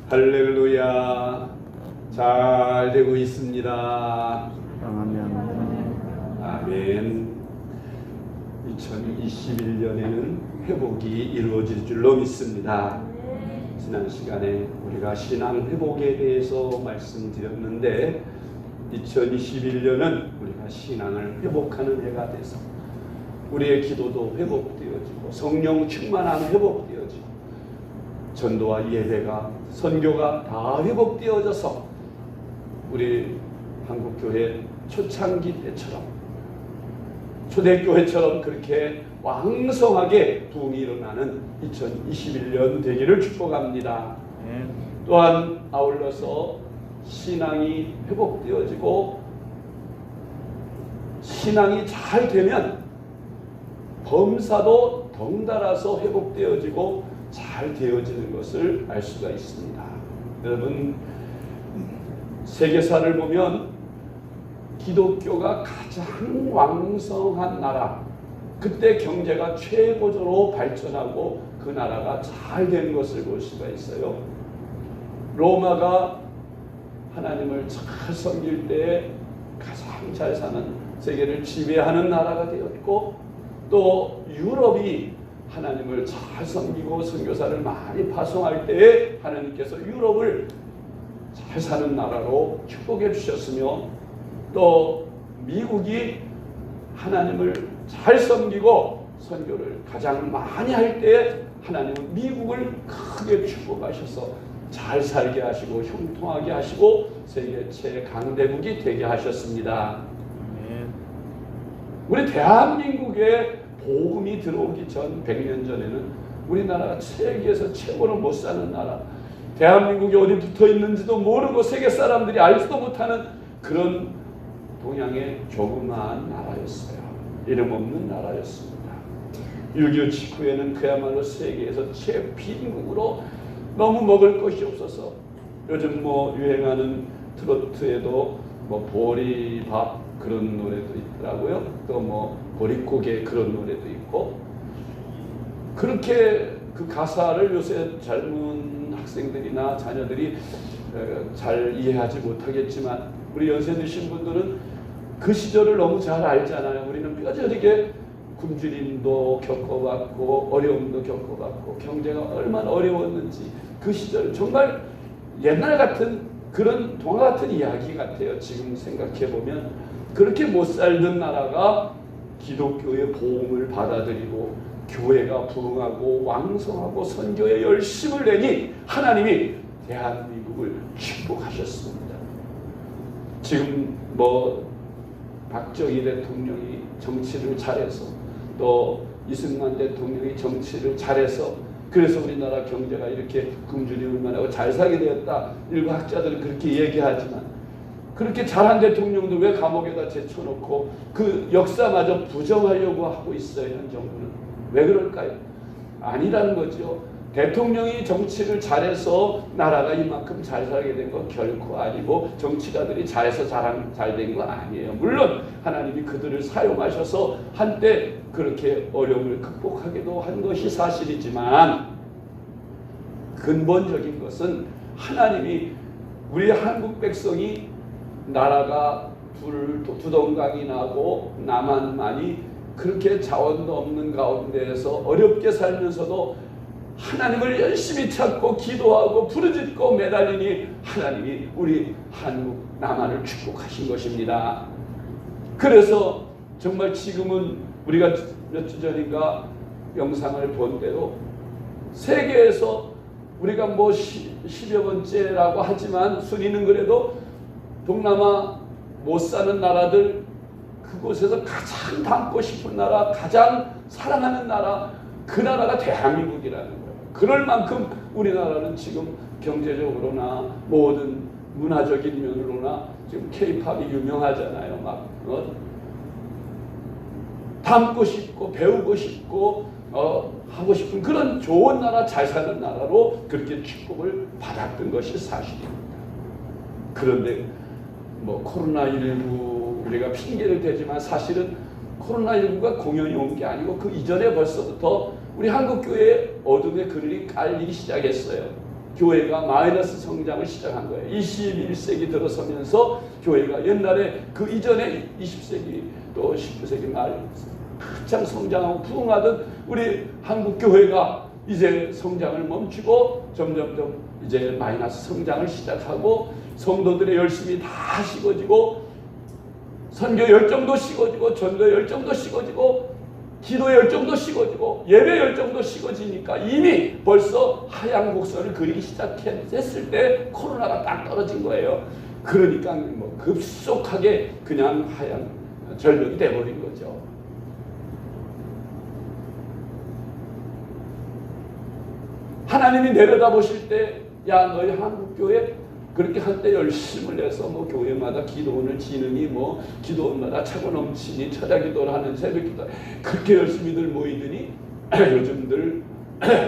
할렐루야. 잘 되고 있습니다. 아멘. 2021년에는 회복이 이루어질 줄로 믿습니다. 지난 시간에 우리가 신앙 회복에 대해서 말씀드렸는데 2021년은 우리가 신앙을 회복하는 해가 돼서 우리의 기도도 회복되어지고 성령 충만함 회복되어지고 전도와 예배가 선교가 다 회복되어져서 우리 한국교회 초창기 때처럼 초대교회처럼 그렇게 왕성하게 부흥이 일어나는 2021년 되기를 축복합니다. 또한 아울러서 신앙이 회복되어지고 신앙이 잘 되면 범사도 덩달아서 회복되어지고 잘 되어지는 것을 알 수가 있습니다. 여러분, 세계사를 보면 기독교가 가장 왕성한 나라, 그때 경제가 최고조로 발전하고 그 나라가 잘 되는 것을 볼 수가 있어요. 로마가 하나님을 잘 섬길 때 가장 잘 사는, 세계를 지배하는 나라가 되었고, 또 유럽이 하나님을 잘 섬기고 선교사를 많이 파송할 때에 하나님께서 유럽을 잘 사는 나라로 축복해 주셨으며, 또 미국이 하나님을 잘 섬기고 선교를 가장 많이 할 때 하나님은 미국을 크게 축복하셔서 잘 살게 하시고 형통하게 하시고 세계 최강대국이 되게 하셨습니다. 우리 대한민국에 복음이 들어오기 전 100년 전에는 우리나라가 세계에서 최고로 못 사는 나라, 대한민국이 어디 붙어 있는지도 모르고 세계 사람들이 알지도 못하는 그런 동양의 조그마한 나라였어요. 이름 없는 나라였습니다. 6.25 직후에는 그야말로 세계에서 최빈국으로 너무 먹을 것이 없어서 요즘 유행하는 트로트에도 보리밥 그런 노래도 있더라고요. 또 보릿고개 그런 노래도 있고, 그렇게 그 가사를 요새 젊은 학생들이나 자녀들이 잘 이해하지 못하겠지만 우리 연세 드신 분들은 그 시절을 너무 잘 알잖아요. 우리는 뼈저리게 굶주림도 겪어봤고 어려움도 겪어봤고 경제가 얼마나 어려웠는지 그 시절 정말 옛날 같은 그런 동화 같은 이야기 같아요. 지금 생각해보면 그렇게 못 살던 나라가 기독교의 복음을 받아들이고 교회가 부흥하고 왕성하고 선교에 열심을 내니 하나님이 대한민국을 축복하셨습니다. 지금 박정희 대통령이 정치를 잘해서 또 이승만 대통령이 정치를 잘해서 그래서 우리나라 경제가 이렇게 굶주림을 만하고 잘 살게 되었다. 일부 학자들은 그렇게 얘기하지만 그렇게 잘한 대통령도 왜 감옥에다 제쳐놓고 그 역사마저 부정하려고 하고 있어요. 현 정부는. 왜 그럴까요? 아니라는 거죠. 대통령이 정치를 잘해서 나라가 이만큼 잘 살게 된 건 결코 아니고 정치가들이 잘해서 잘 된 건 아니에요. 물론 하나님이 그들을 사용하셔서 한때 그렇게 어려움을 극복하기도 한 것이 사실이지만 근본적인 것은 하나님이 우리 한국 백성이 나라가 두동강이 나고 남한만이 그렇게 자원도 없는 가운데에서 어렵게 살면서도 하나님을 열심히 찾고 기도하고 부르짖고 매달리니 하나님이 우리 한국 남한을 축복하신 것입니다. 그래서 정말 지금은 우리가 몇 주 전인가 영상을 본 대로 세계에서 우리가 10여 번째라고 하지만 순위는 그래도 동남아 못 사는 나라들 그곳에서 가장 닮고 싶은 나라, 가장 사랑하는 나라, 그 나라가 대한민국이라는 거예요. 그럴 만큼 우리나라는 지금 경제적으로나 모든 문화적인 면으로나 지금 K-팝이 유명하잖아요. 닮고 싶고 배우고 싶고 하고 싶은 그런 좋은 나라, 잘 사는 나라로 그렇게 축복을 받았던 것이 사실입니다. 그런데 코로나19 우리가 핑계를 대지만 사실은 코로나19가 공연이 온 게 아니고 그 이전에 벌써부터 우리 한국교회에 어둠의 그늘이 깔리기 시작했어요. 교회가 마이너스 성장을 시작한 거예요. 21세기 들어서면서 교회가 옛날에 그 이전에 20세기 또 19세기 말 한참 성장하고 부흥하던 우리 한국 교회가 이제 성장을 멈추고 점점점 이제 마이너스 성장을 시작하고 성도들의 열심이 다 식어지고 선교 열정도 식어지고 전도 열정도 식어지고 기도 열정도 식어지고 예배 열정도 식어지니까 이미 벌써 하향 곡선을 그리기 시작했을 때 코로나가 딱 떨어진 거예요. 그러니까 뭐 급속하게 그냥 하향 절벽이 돼버린 거죠. 하나님이 내려다보실 때 야 너희 한국교회 그렇게 한때 열심을 내서 뭐 교회마다 기도원을 지느니 뭐 기도원마다 차고 넘치니 철야기도를 하는 새벽기도 그렇게 열심히들 모이더니 요즘들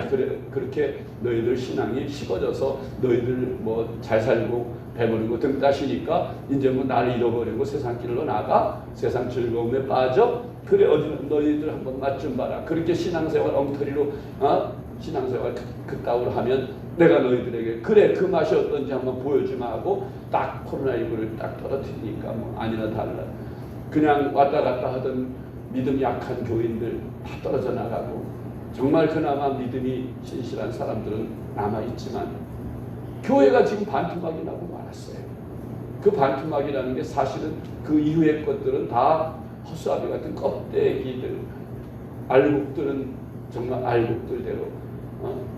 그래 그렇게 너희들 신앙이 식어져서 너희들 뭐 잘 살고 배부르고 등 따시니까 이제 뭐 나를 잃어버리고 세상길로 나가 세상 즐거움에 빠져 그래 어디 너희들 한번 맛 좀 봐라 그렇게 신앙생활 엉터리로 신앙생활 그따위로 하면 내가 너희들에게 그래 그 맛이 어떤지 한번 보여주마 하고 딱 코로나19를 딱 떨어뜨리니까 뭐 아니나 달라 그냥 왔다 갔다 하던 믿음 약한 교인들 다 떨어져 나가고 정말 그나마 믿음이 신실한 사람들은 남아있지만 교회가 지금 반토막이 나고 말았어요. 그 반토막이라는 게 사실은 그 이후의 것들은 다 허수아비 같은 껍데기들 알곡들은 정말 알곡들대로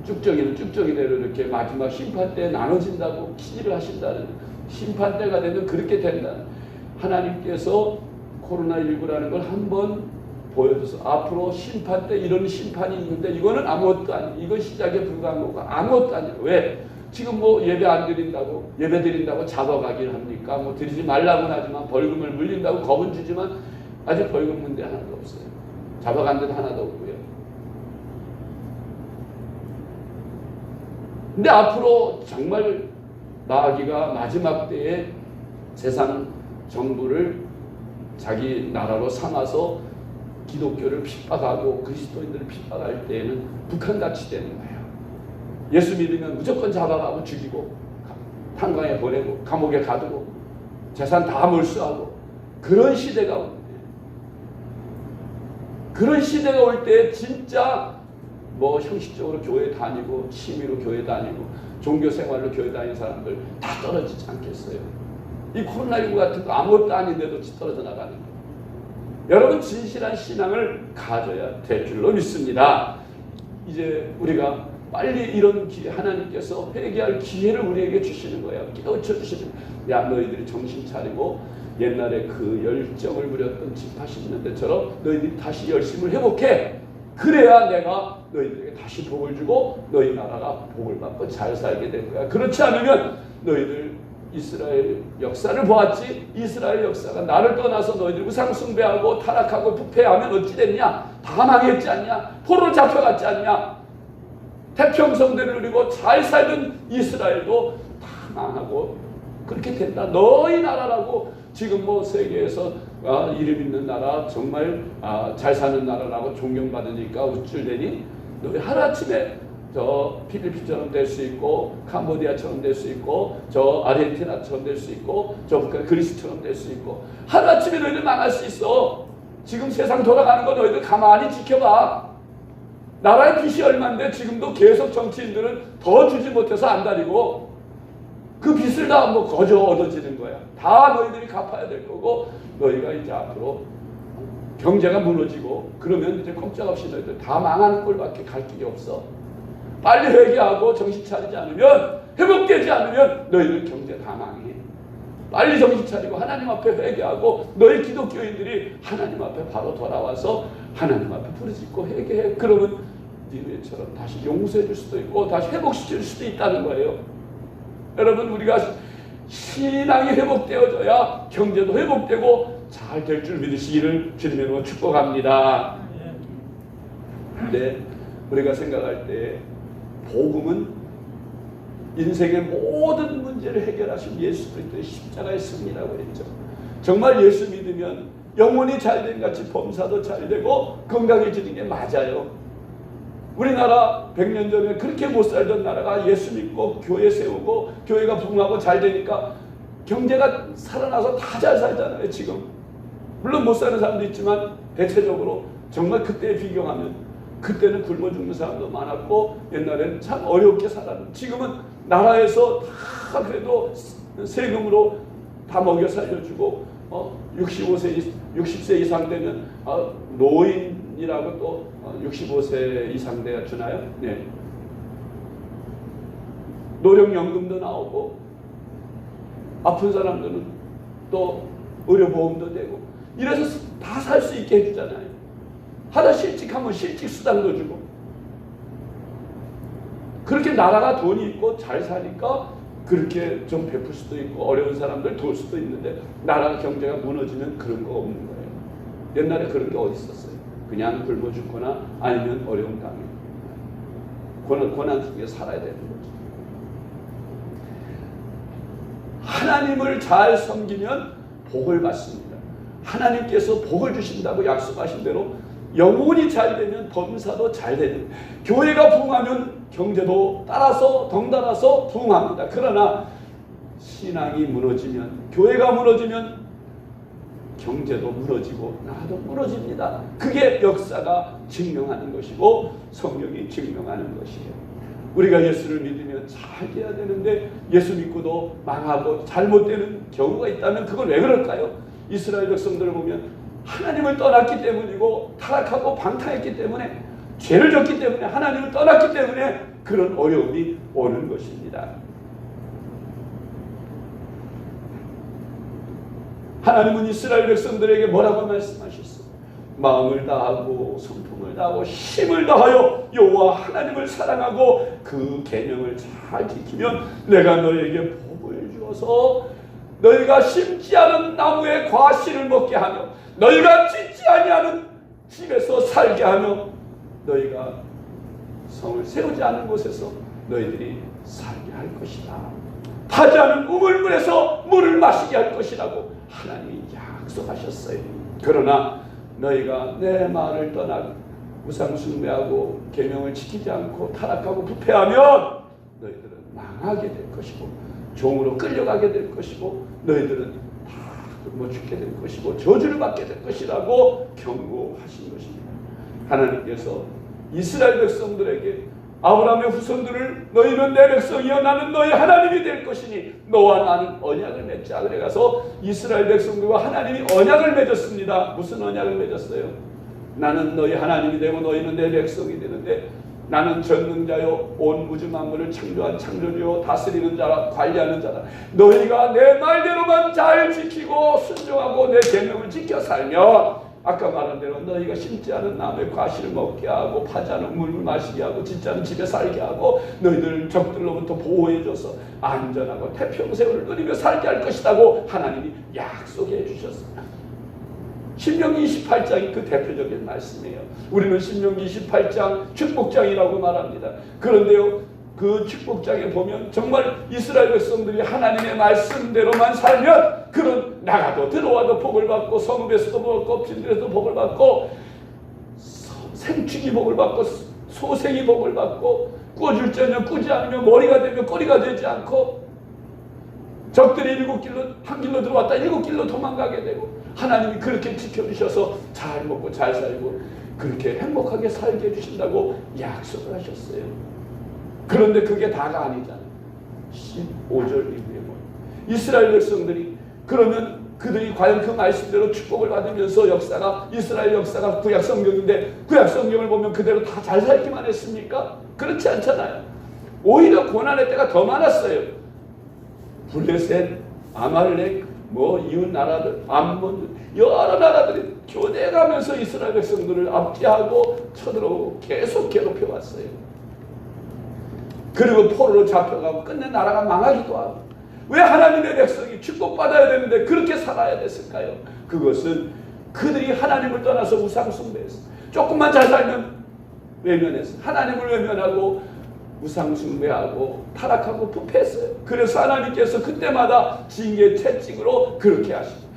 쭉정이는 쭉정이대로 이렇게 마지막 심판 때 나눠진다고 기지를 하신다는 심판 때가 되면 그렇게 된다는 하나님께서 코로나19라는 걸 한번 보여줘서 앞으로 심판 때 이런 심판이 있는데 이거는 아무것도 아니에요. 이건 시작에 불과한 거고 아무것도 아니에요. 왜? 지금 뭐 예배 안 드린다고 예배 드린다고 잡아가긴 합니까? 뭐 드리지 말라고는 하지만 벌금을 물린다고 겁은 주지만 아직 벌금 문제 하나도 없어요. 잡아간 데도 하나도 없고요. 근데 앞으로 정말 마귀가 마지막 때에 세상 정부를 자기 나라로 삼아서 기독교를 핍박하고 그리스도인들을 핍박할 때에는 북한같이 되는 거예요. 예수 믿으면 무조건 잡아가고 죽이고 탄광에 보내고 감옥에 가두고 재산 다 몰수하고 그런 시대가 오는 거예요. 그런 시대가 올 때 진짜 뭐 형식적으로 교회 다니고 취미로 교회 다니고 종교생활로 교회 다니는 사람들 다 떨어지지 않겠어요. 이 코로나19 같은 거 아무것도 아닌데도 떨어져 나가는 거예요. 여러분 진실한 신앙을 가져야 될 줄로 믿습니다. 이제 우리가 빨리 이런 기회 하나님께서 회개할 기회를 우리에게 주시는 거예요. 깨우쳐 주시는 거예요. 야 너희들이 정신 차리고 옛날에 그 열정을 부렸던 집화 심는 데처럼 너희들이 다시 열심을 회복해. 그래야 내가 너희들에게 다시 복을 주고 너희 나라가 복을 받고 잘 살게 될 거야. 그렇지 않으면 너희들 이스라엘 역사를 보았지 이스라엘 역사가 나를 떠나서 너희들 우상 숭배하고 타락하고 부패하면 어찌 됐냐? 다 망했지 않냐? 포로로 잡혀갔지 않냐? 태평성대를 누리고 잘 살던 이스라엘도 다 망하고 그렇게 된다. 너희 나라라고 지금 뭐 세계에서 이름 있는 나라 정말 잘 사는 나라라고 존경받으니까 우쭐대니 너희 하루아침에 저 필리핀처럼 될 수 있고 캄보디아처럼 될 수 있고 저 아르헨티나처럼 될 수 있고 저 그리스처럼 될 수 있고 하루아침에 너희들 망할 수 있어. 지금 세상 돌아가는 거 너희들 가만히 지켜봐. 나라의 빚이 얼마인데 지금도 계속 정치인들은 더 주지 못해서 안달이고 그 빚을 다 뭐 거저 얻어지는 거야. 다 너희들이 갚아야 될 거고 너희가 이제 앞으로 경제가 무너지고 그러면 이제 꼼짝없이 너희들 다 망하는 꼴밖에 갈 길이 없어. 빨리 회개하고 정신 차리지 않으면 회복되지 않으면 너희들 경제 다 망해. 빨리 정신 차리고 하나님 앞에 회개하고 너희 기독교인들이 하나님 앞에 바로 돌아와서 하나님 앞에 부르짖고 회개해. 그러면 니네처럼 다시 용서해 줄 수도 있고 다시 회복시킬 수도 있다는 거예요. 여러분 우리가 신앙이 회복되어져야 경제도 회복되고 잘 될 줄 믿으시기를 주님의 이름으로 축복합니다. 근데 우리가 생각할 때 복음은 인생의 모든 문제를 해결하신 예수 그리스도의 십자가의 승리라고 했죠. 정말 예수 믿으면 영혼이 잘된 같이 범사도 잘되고 건강해지는 게 맞아요. 우리나라 100년 전에 그렇게 못 살던 나라가 예수 믿고 교회 세우고 교회가 부흥하고 잘 되니까 경제가 살아나서 다 잘 살잖아요. 지금 물론 못 사는 사람도 있지만 대체적으로 정말 그때에 비교하면 그때는 굶어 죽는 사람도 많았고 옛날에는 참 어렵게 살았는데 지금은 나라에서 다 그래도 세금으로 다 먹여 살려주고 60세 이상 되면 노인이라고 또 65세 이상 돼야 주나요? 네. 노령연금도 나오고 아픈 사람들은 또 의료보험도 되고 이래서 다 살 수 있게 해주잖아요. 하다 실직하면 실직수당도 주고 그렇게 나라가 돈이 있고 잘 사니까 그렇게 좀 베풀 수도 있고 어려운 사람들 도울 수도 있는데 나라 경제가 무너지면 그런 거 없는 거예요. 옛날에 그런 게 어디 있었어요. 그냥 굶어 죽거나 아니면 어려운 당해 고난 속에 살아야 되는 거죠. 하나님을 잘 섬기면 복을 받습니다. 하나님께서 복을 주신다고 약속하신 대로 영혼이 잘 되면 범사도 잘 되는, 교회가 부흥하면 경제도 따라서 덩달아서 부흥합니다. 그러나 신앙이 무너지면, 교회가 무너지면 경제도 무너지고 나라도 무너집니다. 그게 역사가 증명하는 것이고 성경이 증명하는 것이에요. 우리가 예수를 믿으면 잘 돼야 되는데 예수 믿고도 망하고 잘못되는 경우가 있다면 그건 왜 그럴까요? 이스라엘 백성들을 보면 하나님을 떠났기 때문이고 타락하고 방탕했기 때문에, 죄를 졌기 때문에, 하나님을 떠났기 때문에 그런 어려움이 오는 것입니다. 하나님은 이스라엘 백성들에게 뭐라고 말씀하셨어요? 마음을 다하고 성품을 다하고 힘을 다하여 여호와 하나님을 사랑하고 그 계명을 잘 지키면 내가 너에게 복을 주어서 너희가 심지 않은 나무의 과실을 먹게 하며 너희가 짓지 아니하는 집에서 살게 하며 너희가 성을 세우지 않은 곳에서 너희들이 살게 할 것이다. 타지 않은 우물물에서 물을 마시게 할 것이라고 하나님이 약속하셨어요. 그러나 너희가 내 말을 떠나 우상숭배하고 계명을 지키지 않고 타락하고 부패하면 너희들은 망하게 될 것이고 종으로 끌려가게 될 것이고 너희들은 다 굶어 죽게 될 것이고 저주를 받게 될 것이라고 경고하신 것입니다. 하나님께서 이스라엘 백성들에게 아브라함의 후손들을 너희는 내 백성이여 나는 너희 하나님이 될 것이니 너와 나는 언약을 맺자. 그래 가서 이스라엘 백성들과 하나님이 언약을 맺었습니다. 무슨 언약을 맺었어요? 나는 너희 하나님이 되고 너희는 내 백성이 되는데 나는 전능자요 온 우주 만물을 창조한 창조주요 다스리는 자라 관리하는 자라. 너희가 내 말대로만 잘 지키고 순종하고 내 계명을 지켜 살면 아까 말한 대로 너희가 심지 않은 나무의 과실을 먹게 하고 파지 않은 물을 마시게 하고 짓지 않은 집에 살게 하고 너희들 적들로부터 보호해줘서 안전하고 태평세월을 누리며 살게 할 것이라고 하나님이 약속해 주셨습니다. 신명기 28장이 그 대표적인 말씀이에요. 우리는 신명기 28장 축복장이라고 말합니다. 그런데요, 그 축복장에 보면 정말 이스라엘 백성들이 하나님의 말씀대로만 살면 그런 나가도 들어와도 복을 받고 성읍에서도 복을 받고 빈들에서도 복을 받고 생축이 복을 받고 소생이 복을 받고 꾸어줄 자면 꾸지 않으면 머리가 되면 꼬리가 되지 않고 적들이 7길로 한 길로 들어왔다 7길로 도망가게 되고 하나님이 그렇게 지켜주셔서 잘 먹고 잘 살고 그렇게 행복하게 살게 해주신다고 약속을 하셨어요. 그런데 그게 다가 아니잖아요. 15절 이후에 이스라엘 백성들이 그러면 그들이 과연 그 말씀대로 축복을 받으면서 역사가 이스라엘 역사가 구약 성경인데 구약 성경을 보면 그대로 다 잘 살기만 했습니까? 그렇지 않잖아요. 오히려 고난의 때가 더 많았어요. 블레셋, 아말렉, 이웃 나라들, 암몬 여러 나라들이 교대가면서 이스라엘 백성들을 압제하고 쳐들어오고 계속 괴롭혀 왔어요. 그리고 포로로 잡혀가고 끝내 나라가 망하기도 하고. 왜 하나님의 백성이 축복받아야 되는데 그렇게 살아야 됐을까요? 그것은 그들이 하나님을 떠나서 우상숭배했어. 조금만 잘 살면 외면했어. 하나님을 외면하고 우상숭배하고 타락하고 부패했어요. 그래서 하나님께서 그때마다 징계 채찍으로 그렇게 하십니다.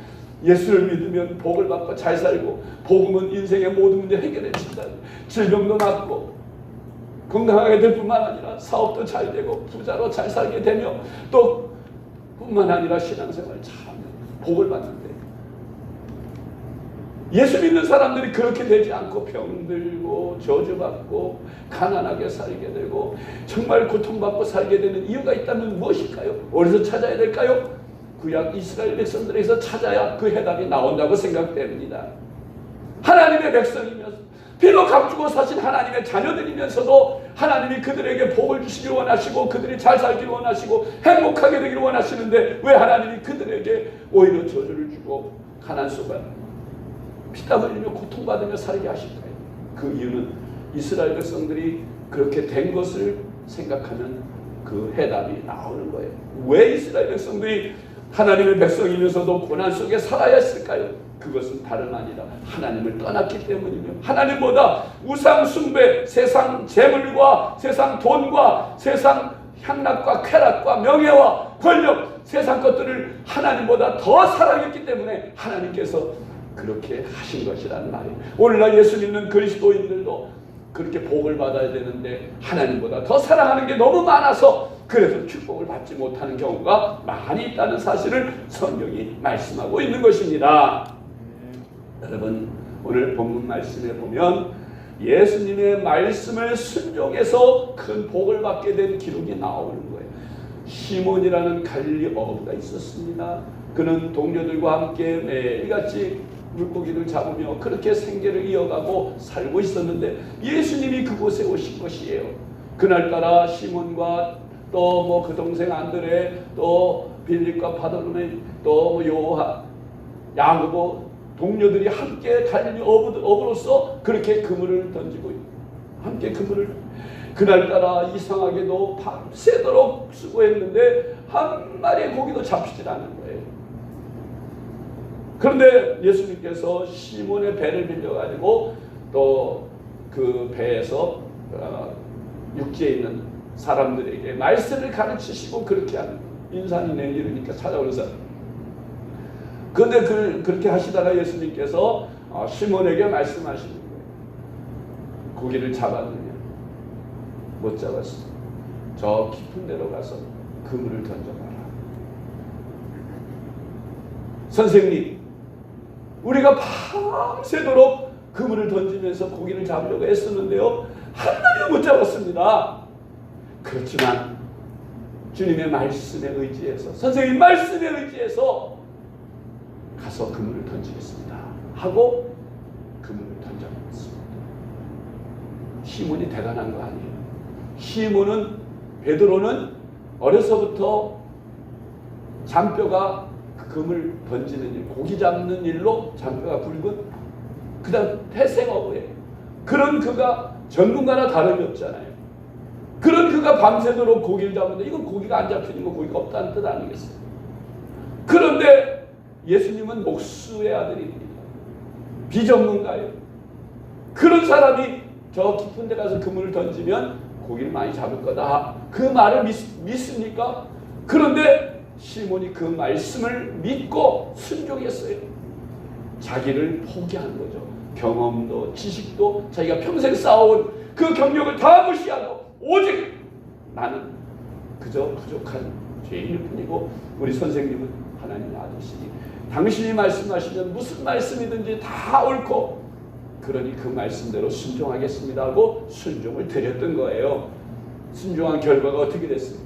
예수를 믿으면 복을 받고 잘 살고 복음은 인생의 모든 문제 해결해 준다. 질병도 낫고 건강하게 될 뿐만 아니라 사업도 잘 되고 부자로 잘 살게 되며 또 뿐만 아니라 신앙생활 참 복을 받는데, 예수 믿는 사람들이 그렇게 되지 않고 병들고 저주받고 가난하게 살게 되고 정말 고통받고 살게 되는 이유가 있다면 무엇일까요? 어디서 찾아야 될까요? 구약 이스라엘 백성들에게서 찾아야 그 해답이 나온다고 생각됩니다. 하나님의 백성이면서 비록 값주고 사신 하나님의 자녀들이면서도 하나님이 그들에게 복을 주시길 원하시고 그들이 잘 살기를 원하시고 행복하게 되기를 원하시는데 왜 하나님이 그들에게 오히려 저주를 주고 가난 속에 피땀 흘리며 고통받으며 살게 하실까요? 그 이유는 이스라엘 백성들이 그렇게 된 것을 생각하면 그 해답이 나오는 거예요. 왜 이스라엘 백성들이 하나님의 백성이면서도 고난 속에 살아야 했을까요? 그것은 다름 아니라 하나님을 떠났기 때문이며 하나님보다 우상 숭배, 세상 재물과 세상 돈과 세상 향락과 쾌락과 명예와 권력, 세상 것들을 하나님보다 더 사랑했기 때문에 하나님께서 그렇게 하신 것이라는 말이에요. 오늘날 예수 믿는 그리스도인들도 그렇게 복을 받아야 되는데 하나님보다 더 사랑하는 게 너무 많아서 그래서 축복을 받지 못하는 경우가 많이 있다는 사실을 성경이 말씀하고 있는 것입니다. 여러분, 오늘 본문 말씀에 보면 예수님의 말씀을 순종해서 큰 복을 받게 된 기록이 나오는 거예요. 시몬이라는 갈릴리 어부가 있었습니다. 그는 동료들과 함께 매일같이 물고기를 잡으며 그렇게 생계를 이어가고 살고 있었는데 예수님이 그곳에 오신 것이에요. 그날따라 시몬과 또 그 동생 안드레, 또 빌립과 바돌로메, 또 요한, 야고보 동료들이 함께 갈릴리 어부로서 그렇게 그물을 던지고 함께 그물을 그날따라 이상하게도 밤새도록 수고했는데 한 마리의 고기도 잡히질 않은 거예요. 그런데 예수님께서 시몬의 배를 빌려가지고 또 그 배에서 육지에 있는 사람들에게 말씀을 가르치시고 그렇게 하는 인산이네 이러니까 찾아오면서 그런데 그렇게 하시다가 예수님께서 시몬에게 말씀하시는 거예요. 고기를 잡았느냐? 못 잡았어. 저 깊은 데로 가서 그물을 던져봐라. 선생님, 우리가 밤새도록 그물을 던지면서 고기를 잡으려고 애쓰는데요, 한 마리도 못 잡았습니다. 그렇지만 주님의 말씀에 의지해서, 선생님 말씀에 의지해서 가서 그물을 던지겠습니다 하고 그물을 던져봤습니다. 시몬이 대단한 거 아니에요. 시몬은, 베드로는 어려서부터 잔뼈가 그물 던지는 일, 고기 잡는 일로 잔뼈가 굵은 그 다음 태생어부예요. 그런 그가 전문가나 다름이 없잖아요. 그런 그가 밤새도록 고기를 잡는데 이건 고기가 안 잡히는 거 고기가 없다는 뜻 아니겠어요? 그런데 예수님은 목수의 아들입니다. 비전문가예요. 그런 사람이 저 깊은 데 가서 그물을 던지면 고기를 많이 잡을 거다. 그 말을 믿습니까? 그런데 시몬이 그 말씀을 믿고 순종했어요. 자기를 포기한 거죠. 경험도 지식도 자기가 평생 쌓아온 그 경력을 다 무시하고 오직 나는 그저 부족한 죄인일 뿐이고 우리 선생님은 하나님의 아들이시니 당신이 말씀하시면 무슨 말씀이든지 다 옳고 그러니 그 말씀대로 순종하겠습니다 하고 순종을 드렸던 거예요. 순종한 결과가 어떻게 됐어요?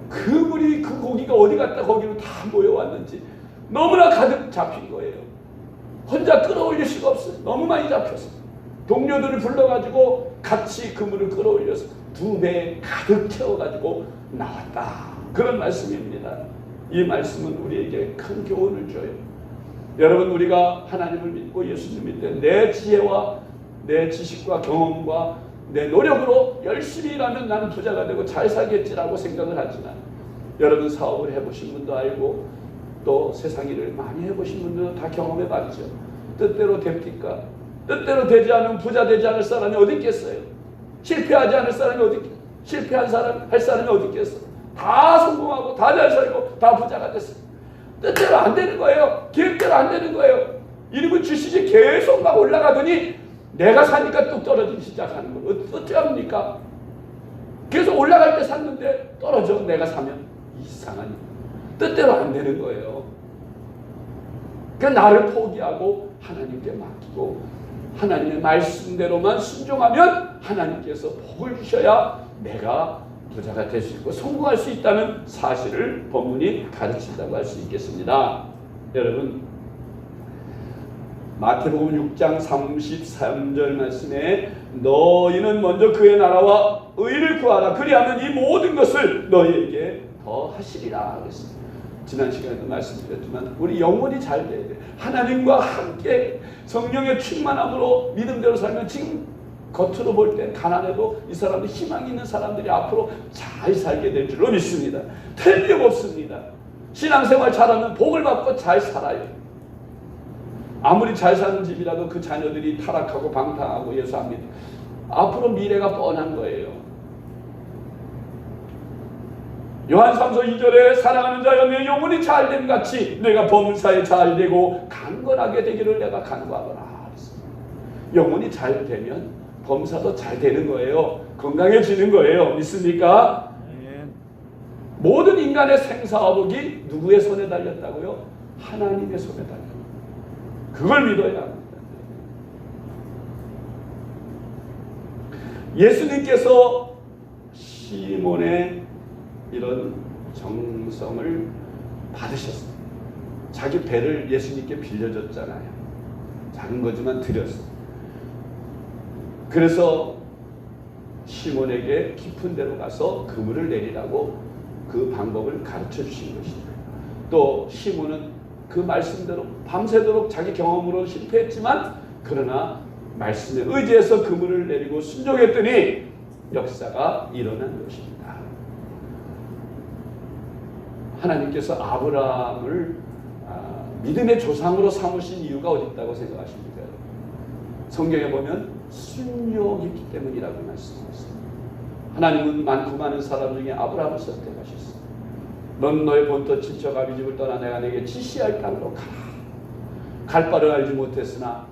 그물이 그 고기가 어디 갔다 거기로 다 모여왔는지 너무나 가득 잡힌 거예요. 혼자 끌어올릴 수가 없어요. 너무 많이 잡혔어요. 동료들을 불러가지고 같이 그물을 끌어올려서 2배 가득 채워가지고 나왔다. 그런 말씀입니다. 이 말씀은 우리에게 큰 교훈을 줘요. 여러분, 우리가 하나님을 믿고 예수님을 믿을 때 내 지혜와 내 지식과 경험과 내 노력으로 열심히 일하면 나는 부자가 되고 잘 살겠지라고 생각을 하지만 여러분 사업을 해보신 분도 알고 또 세상 일을 많이 해보신 분들도 다 경험해봤죠. 뜻대로 됩니까? 뜻대로 되지 않으면 부자 되지 않을 사람이 어디 있겠어요? 실패하지 않을 사람이 어디 있겠어요? 실패한 사람, 할 사람이 어디 있겠어요? 다 성공하고 다 잘 살고 다 부자가 됐어요. 뜻대로 안 되는 거예요. 계획대로 안 되는 거예요. 이름은 주시지 계속 막 올라가더니 내가 사니까 뚝 떨어지기 시작하는 걸 어찌합니까? 그래서 올라갈 때 샀는데 떨어져. 내가 사면 이상하니 뜻대로 안 되는 거예요. 그러니까 나를 포기하고 하나님께 맡기고 하나님의 말씀대로만 순종하면 하나님께서 복을 주셔야 내가 부자가 될 수 있고 성공할 수 있다는 사실을 본문이 가르친다고 할 수 있겠습니다. 여러분, 마태복음 6장 33절 말씀에 너희는 먼저 그의 나라와 의를 구하라. 그리하면 이 모든 것을 너희에게 더 하시리라 그랬습니다. 지난 시간에도 말씀드렸지만 우리 영혼이 잘 돼야 돼. 하나님과 함께 성령의 충만함으로 믿음대로 살면 지금 겉으로 볼 때 가난해도 이 사람들 희망이 있는 사람들이 앞으로 잘 살게 될 줄로 믿습니다. 틀림없습니다. 신앙생활 잘하면 복을 받고 잘 살아요. 아무리 잘 사는 집이라도 그 자녀들이 타락하고 방탕하고 예수 안 믿고 앞으로 미래가 뻔한 거예요. 요한 3서 2절에 사랑하는 자여 내 영혼이 잘됨 같이 내가 범사에 잘되고 강건하게 되기를 내가 간구하노라. 영혼이 잘 되면 범사도 잘 되는 거예요. 건강해지는 거예요. 믿습니까? 모든 인간의 생사화복이 누구의 손에 달렸다고요? 하나님의 손에 달렸다. 그걸 믿어야 합니다. 예수님께서 시몬의 이런 정성을 받으셨어요. 자기 배를 예수님께 빌려줬잖아요. 작은 거지만 드렸어요. 그래서 시몬에게 깊은 데로 가서 그물을 내리라고 그 방법을 가르쳐 주신 것입니다. 또 시몬은 그 말씀대로 밤새도록 자기 경험으로 실패했지만 그러나 말씀에 의지해서 그물을 내리고 순종했더니 역사가 일어난 것입니다. 하나님께서 아브라함을 믿음의 조상으로 삼으신 이유가 어디 있다고 생각하십니까? 성경에 보면 순종했기 때문이라고 말씀하셨습니다. 하나님은 많고 많은 사람 중에 아브라함을 선택하셨습니다. 넌 너의 본토 친척 아비 집을 떠나 내가 내게 지시할 땅으로 가라. 갈 바를 알지 못했으나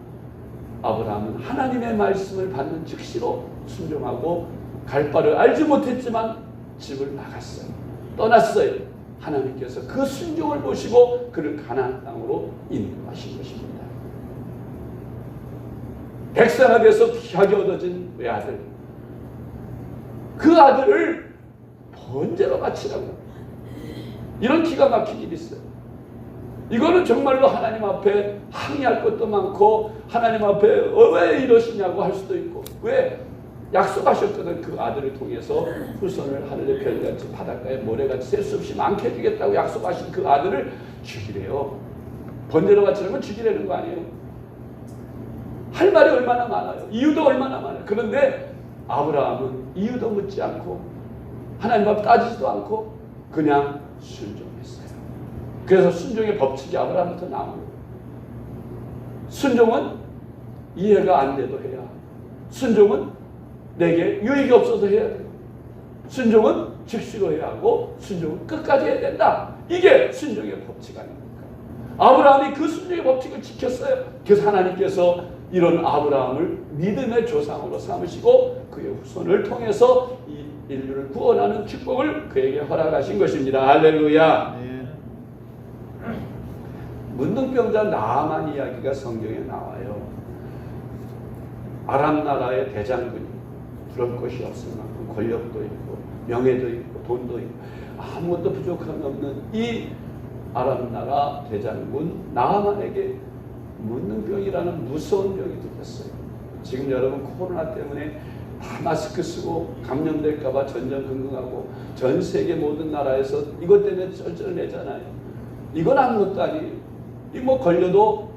아브라함은 하나님의 말씀을 받는 즉시로 순종하고 갈 바를 알지 못했지만 집을 나갔어요. 떠났어요. 하나님께서 그 순종을 보시고 그를 가나안 땅으로 인도하신 것입니다. 백사가 돼서 귀하게 얻어진 외아들, 그 아들을 번제로 바치라고. 이런 기가 막힌 일이 있어요. 이거는 정말로 하나님 앞에 항의할 것도 많고 하나님 앞에 왜 이러시냐고 할 수도 있고, 왜 약속하셨거든. 그 아들을 통해서 후손을 하늘의 별같이 바닷가에 모래같이 셀 수 없이 많게 해주겠다고 약속하신 그 아들을 죽이래요. 번제로 바치려면 죽이려는 거 아니에요. 할 말이 얼마나 많아요. 이유도 얼마나 많아요. 그런데 아브라함은 이유도 묻지 않고 하나님 앞 따지지도 않고 그냥 순종했어요. 그래서 순종의 법칙이 아브라함부터 나오고, 순종은 이해가 안 돼도 해야, 순종은 내게 유익이 없어도 해야 돼요. 순종은 즉시로 해야 하고 순종은 끝까지 해야 된다. 이게 순종의 법칙 아닙니까? 아브라함이 그 순종의 법칙을 지켰어요. 그래서 하나님께서 이런 아브라함을 믿음의 조상으로 삼으시고 그의 후손을 통해서 이 인류를 구원하는 축복을 그에게 허락하신 것입니다. 할렐루야. 문둥병자 나아만 이야기가 성경에 나와요. 아람 나라의 대장군이 부러울 것이 없을 만큼 권력도 있고 명예도 있고 돈도 있고 아무것도 부족함이 없는 이 아람 나라 대장군 나아만에게 문둥병이라는 무서운 병이 들렸어요. 지금 여러분 코로나 때문에 다 마스크 쓰고 감염될까 봐 전전긍긍하고 전 세계 모든 나라에서 이것 때문에 쩔쩔매잖아요. 이건 아무것도 아니에요. 이 뭐 걸려도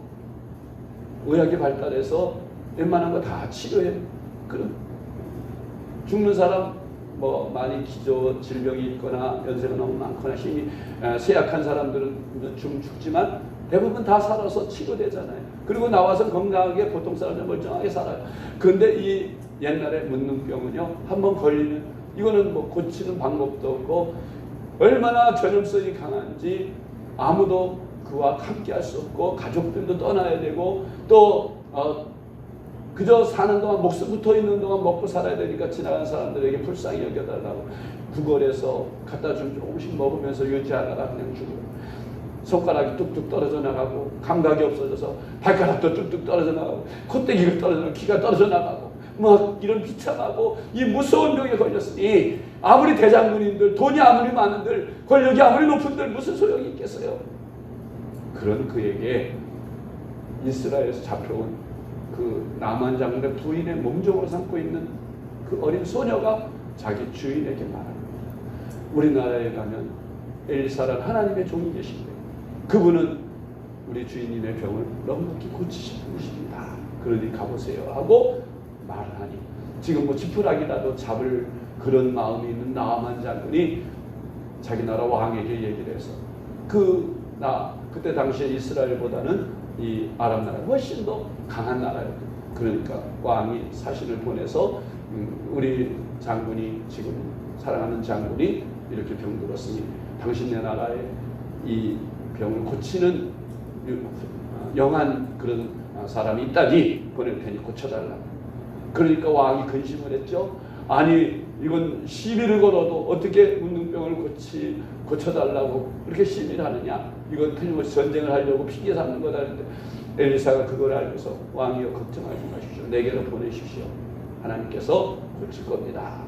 의학이 발달해서 웬만한 거 다 치료해. 그럼 죽는 사람 뭐 많이 기저 질병이 있거나 연세가 너무 많거나 힘이 쇠약한 사람들은 좀 죽지만 대부분 다 살아서 치료되잖아요. 그리고 나와서 건강하게 보통 사람들 멀쩡하게 살아요. 그런데 이 옛날에 문둥병은요, 한번 걸리면 이거는 뭐 고치는 방법도 없고 얼마나 전염성이 강한지 아무도 그와 함께 할 수 없고 가족들도 떠나야 되고 또 그저 사는 동안 목숨 붙어 있는 동안 먹고 살아야 되니까 지나가는 사람들에게 불쌍히 여겨달라고 구걸해서 갖다 준 조금씩 먹으면서 유지하다가 그냥 죽어요. 손가락이 뚝뚝 떨어져 나가고 감각이 없어져서 발가락도 뚝뚝 떨어져 나가고 콧대기가 떨어져 나가고 귀가 떨어져 나가고 막 이런 비참하고 이 무서운 병에 걸렸으니 아무리 대장군인들 돈이 아무리 많은들 권력이 아무리 높은들 무슨 소용이 있겠어요. 그런 그에게 이스라엘에서 잡혀온 그 나만 장군의 부인의 몸종으로 삼고 있는 그 어린 소녀가 자기 주인에게 말합니다. 우리나라에 가면 엘리사라는 하나님의 종이 계신데 그분은 우리 주인님의 병을 넉넉히 고치실 분이십니다. 그러니 가보세요 하고 말을 하니 지금 뭐 지푸라기라도 잡을 그런 마음이 있는 나만 장군이 자기 나라 왕에게 얘기를 해서 그때 당시에 이스라엘보다는 이 아람 나라가 훨씬 더 강한 나라였거든요. 그러니까 왕이 사신을 보내서 우리 장군이 지금 사랑하는 장군이 이렇게 병들었으니 당신네 나라에 이 병을 고치는 영한 그런 사람이 있다니 보낼 테니 고쳐달라. 그러니까 왕이 근심을 했죠. 아니 이건 시비를 걸어도 어떻게 문둥병을 고쳐달라고 그렇게 시비를 하느냐. 이건 틀림없이 전쟁을 하려고 핑계 삼는 거다. 했는데 엘리사가 그걸 알고서 왕이여 걱정하지 마십시오. 내게로 보내십시오. 하나님께서 고칠 겁니다.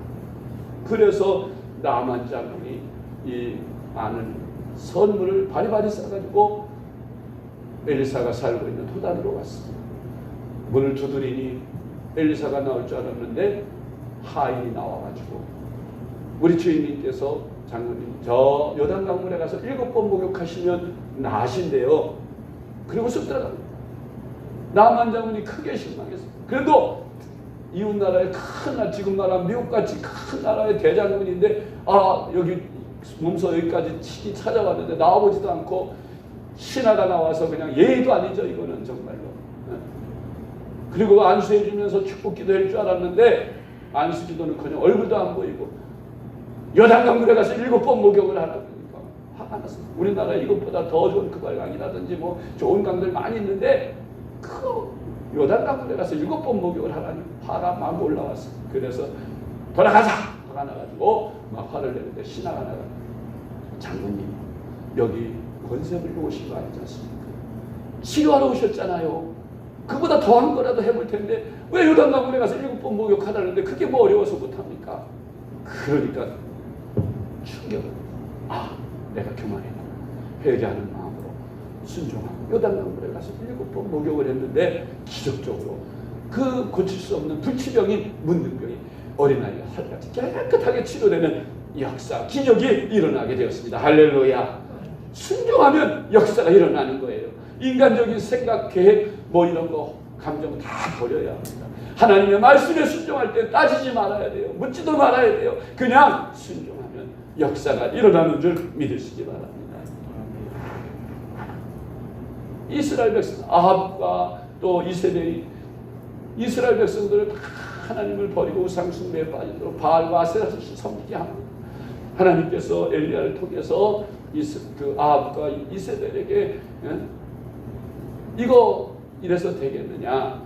그래서 나만 장군이 이 많은 선물을 바리바리 싸가지고 엘리사가 살고 있는 도단으로 왔습니다. 문을 두드리니 엘리사가 나올 줄 알았는데 하인이 나와가지고 우리 주인님께서 장군님 저 요단강물에 가서 7번 목욕하시면 나으신대요. 그리고 쑥 들어갑니다. 나만 장군이 크게 실망했어요. 그래도 이웃나라의 큰 나라, 지금 말하면 미국같이 큰 나라의 대장군인데 여기 몸소 여기까지 친히 찾아왔는데 나와보지도 않고 신하가 나와서 그냥 예의도 아니죠. 이거는 정말로. 그리고 안수해주면서 축복기도 할 줄 알았는데 안수기도는커녕 얼굴도 안 보이고 요단강물에 가서 7번 목욕을 하라고 하니까 화가 났어요. 우리나라에 이것보다 더 좋은 금발강이라든지 뭐 좋은 강들 많이 있는데 그 요단강물에 가서 7번 목욕을 하라니 화가 막 올라왔어요. 그래서 돌아가자! 화가 나가지고 막 화를 내는데 신하가 나가 장군님 여기 권세 부리고 오신 거 아니지 않습니까? 치료하러 오셨잖아요. 그보다 더한 거라도 해볼 텐데 왜 요단강물에 가서 7번 목욕하라는데 그게 뭐 어려워서 못합니까? 그러니까 충격을 내가 교만했구나. 회개하는 마음으로 순종하고 요단강물에 가서 7번 목욕을 했는데 기적적으로 그 고칠 수 없는 불치병인 문둥병이 어린아이가 살같이 깨끗하게 치료되는 역사, 기적이 일어나게 되었습니다. 할렐루야. 순종하면 역사가 일어나는 거예요. 인간적인 생각, 계획, 뭐 이런 거, 감정 다 버려야 합니다. 하나님의 말씀에 순종할 때 따지지 말아야 돼요. 묻지도 말아야 돼요. 그냥 순종하면 역사가 일어나는 줄 믿으시기 바랍니다. 이스라엘 백성, 아합과 또 이세벨이 이스라엘 백성들을 다 하나님을 버리고 우상 숭배에 빠지도록 바알과 아세라를 섬기게 합니다. 하나님께서 엘리야를 통해서 아합과 이세벨에게 이거 이래서 되겠느냐?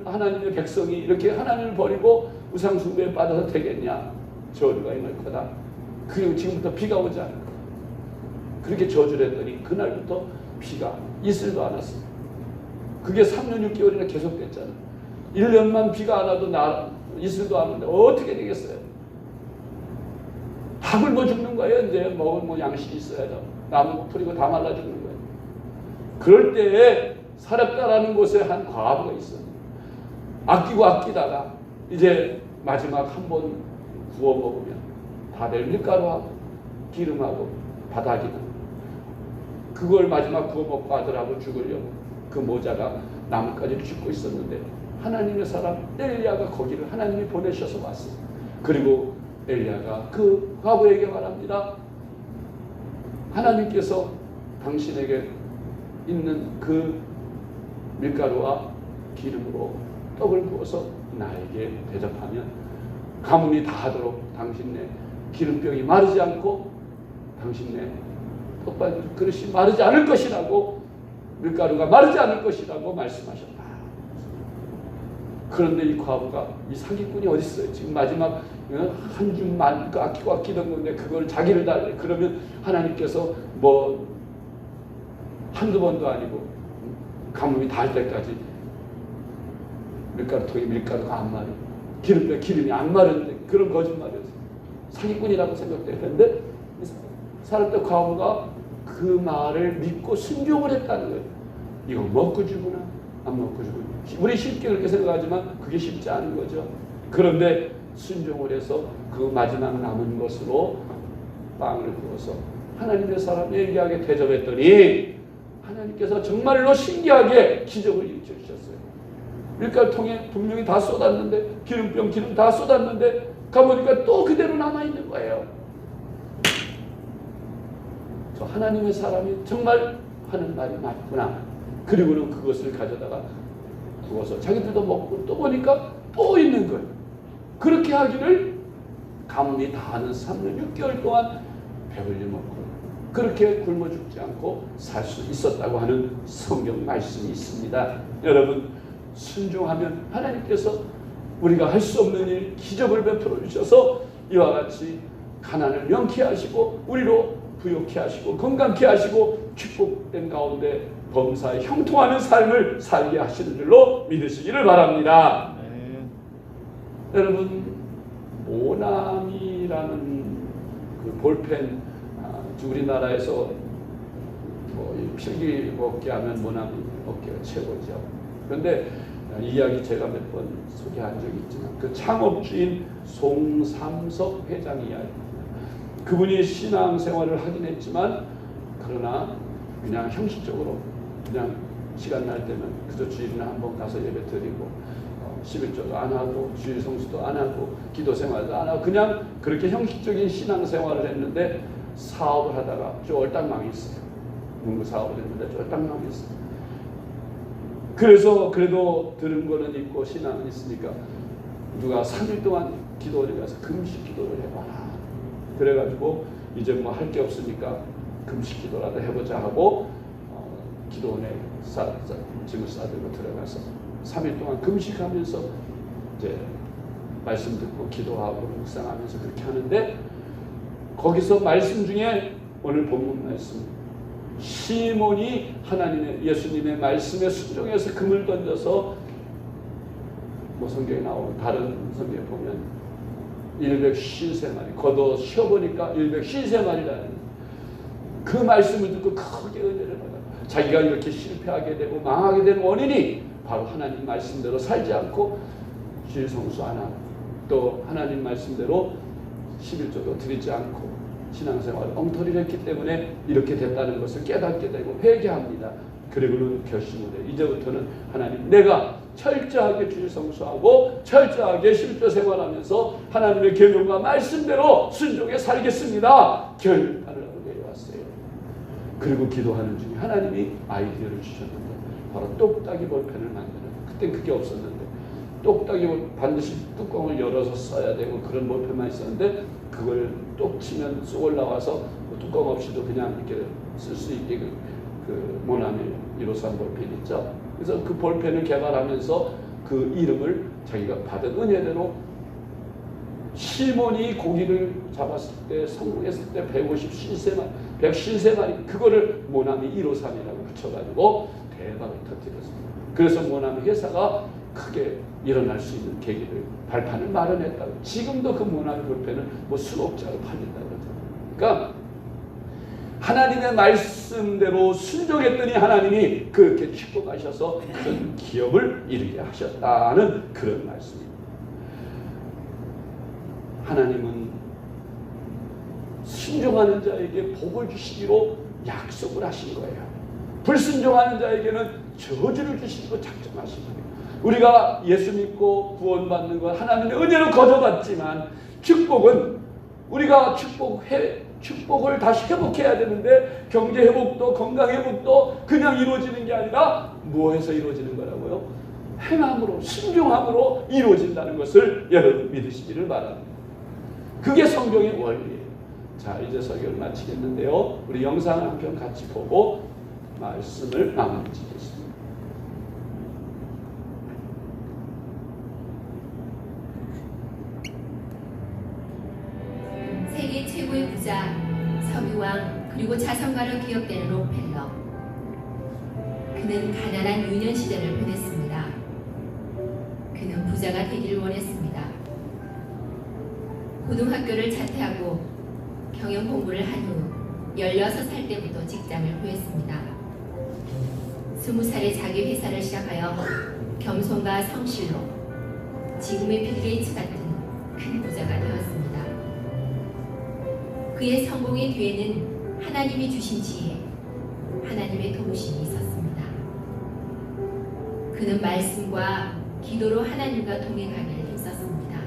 하나님의 백성이 이렇게 하나님을 버리고 우상 숭배에 빠져서 되겠냐? 저주가 임할 거다. 그리고 지금부터 비가 오지 않을 거다. 그렇게 저주를 했더니 그날부터 비가 이슬도 안 왔습니다. 그게 3년 6개월이나 계속됐잖아요. 1년만 비가 안 와도 이슬도 안 오는데 어떻게 되겠어요? 다 굶어 죽는 거예요. 이제 먹을 양식이 있어야죠. 나무 풀이고 다 말라 죽는 거예요. 그럴 때에 사렙다라는 곳에 한 과부가 있어요. 아끼다가 이제 마지막 한 번 구워 먹으면 다들 밀가루하고 기름하고 바닥이나 그걸 마지막 구워 먹고 아들하고 죽으려고 그 모자가 나뭇가지를 줍고 있었는데 하나님의 사람 엘리야가 거기를 하나님이 보내셔서 왔어요. 그리고 엘리야가 그 과부에게 말합니다. 하나님께서 당신에게 있는 그 밀가루와 기름으로 떡을 부어서 나에게 대접하면 가문이 다 하도록 당신네 기름병이 마르지 않고 당신네 떡반 그릇이 마르지 않을 것이라고 밀가루가 마르지 않을 것이라고 말씀하셨다. 그런데 이 과부가 이 사기꾼이 어디 있어요? 지금 마지막 한 줌만 아끼던 건데 그걸 자기를 달래. 그러면 하나님께서 뭐 한두 번도 아니고 가뭄이 닿을 때까지 밀가루통에 밀가루가 안 마르고 기름에 기름이 안 마르는데 그런 거짓말이었어요. 사기꾼이라고 생각되는데 사람들 과부가 그 말을 믿고 순종을 했다는 거예요. 이거 먹고 주구나 안 먹고 주구나. 우리 쉽게 그렇게 생각하지만 그게 쉽지 않은 거죠. 그런데 순종을 해서 그 마지막 남은 것으로 빵을 구워서 하나님의 사람 예리하게 대접했더니 하나님께서 정말로 신기하게 기적을 일으켜 주셨어요. 밀가루통에 분명히 다 쏟았는데 기름 다 쏟았는데 가보니까 또 그대로 남아있는 거예요. 저 하나님의 사람이 정말 하는 말이 맞구나. 그리고는 그것을 가져다가 구워서 자기들도 먹고 또 보니까 또 있는 거예요. 그렇게 하기를 가뭄이 다하는 3년 6개월 동안 배불리 먹고 그렇게 굶어 죽지 않고 살 수 있었다고 하는 성경 말씀이 있습니다. 여러분 순종하면 하나님께서 우리가 할 수 없는 일 기적을 베풀어 주셔서 이와 같이 가난을 명케 하시고 우리로 부욕케 하시고 건강케 하시고 축복된 가운데 범사에 형통하는 삶을 살게 하시는 줄로 믿으시기를 바랍니다. 여러분 모나미라는 그 볼펜 우리나라에서 뭐 필기 먹게 하면 모나미 먹기가 최고죠. 그런데 이 이야기 제가 몇 번 소개한 적이 있지만 그 창업주인 송삼석 회장 이야기. 그분이 신앙생활을 하긴 했지만 그러나 그냥 형식적으로 그냥 시간 날 때는 그저 주일이나 한번 가서 예배 드리고 11조도 안 하고 주일 성수도 안 하고 기도 생활도 안 하고 그냥 그렇게 형식적인 신앙생활을 했는데 사업을 하다가 쫄딱 망했어요. 문구 사업을 했는데 쫄딱 망했어요. 그래서 그래도 들은 거는 있고 신앙은 있으니까 누가 3일 동안 기도를 가서 금식 기도를 해봐라. 그래가지고 이제 뭐 할 게 없으니까 금식 기도라도 해보자 하고 기도원에 짐을 싸들고 들어가서 3일 동안 금식하면서 이제 말씀 듣고 기도하고 묵상하면서 그렇게 하는데 거기서 말씀 중에 오늘 본문 말씀 시몬이 하나님의 예수님의 말씀에 순종해서 금을 던져서 뭐 성경에 나오는 다른 성경에 보면 153마리 걷어 쉬어보니까 153마리라는 그 말씀을 듣고 크게 은혜를 받아 자기가 이렇게 실패하게 되고 망하게 된 원인이 바로 하나님 말씀대로 살지 않고 주일 성수 안 하고 또 하나님 말씀대로 11조도 드리지 않고 신앙생활을 엉터리를 했기 때문에 이렇게 됐다는 것을 깨닫게 되고 회개합니다. 그리고는 결심을 해요. 이제부터는 하나님 내가 철저하게 주일 성수하고 철저하게 11조 생활하면서 하나님의 계명과 말씀대로 순종해 살겠습니다. 결단을 하고 내려왔어요. 그리고 기도하는 중에 하나님이 아이디어를 주셨는데 바로 똑딱이 볼펜을 만드는 그땐 그게 없었는데 똑딱이 반드시 뚜껑을 열어서 써야 되고 그런 볼펜만 있었는데 그걸 똑 치면 쏙 올라와서 뚜껑 없이도 그냥 이렇게 쓸 수 있게 그 모나미 153 볼펜 있죠. 그래서 그 볼펜을 개발하면서 그 이름을 자기가 받은 은혜대로 시몬이 고기를 잡았을 때 성공했을 때 153마리 그거를 모나미 153이라고 붙여가지고 대박을 터뜨렸습니다. 그래서 모나미 회사가 크게 일어날 수 있는 계기를 발판을 마련했다고. 지금도 그 모나미 볼펜은 뭐 수억자로 팔린다고 그러죠. 그러니까 하나님의 말씀대로 순종했더니 하나님이 그렇게 축복하셔서 큰 기업을 이루게 하셨다는 그런 말씀입니다. 하나님은 순종하는 자에게 복을 주시기로 약속을 하신 거예요. 불순종하는 자에게는 저주를 주시고 작정하신 거예요. 우리가 예수 믿고 구원받는 것 하나님의 은혜로 거저받지만 축복은 우리가 축복을 다시 회복해야 되는데 경제 회복도 건강 회복도 그냥 이루어지는 게 아니라 뭐해서 이루어지는 거라고요? 행함으로 순종함으로 이루어진다는 것을 여러분 믿으시기를 바랍니다. 그게 성경의 원리예요. 자 이제 설교를 마치겠는데요. 우리 영상을 한 편 같이 보고 말씀을 마무리 짓겠습니다. 세계 최고의 부자, 석유왕, 그리고 자선가로 기억되는 록펠러. 그는 가난한 유년 시절을 보냈습니다. 그는 부자가 되기를 원했습니다. 고등학교를 자퇴하고 경영 공부를 한 후 16살 때부터 직장을 구했습니다. 20살에 자기 회사를 시작하여 겸손과 성실로 지금의 빌 게이츠 같은 큰 부자가 되었습니다. 그의 성공의 뒤에는 하나님이 주신 지혜, 하나님의 도우심이 있었습니다. 그는 말씀과 기도로 하나님과 동행하기를 힘썼습니다.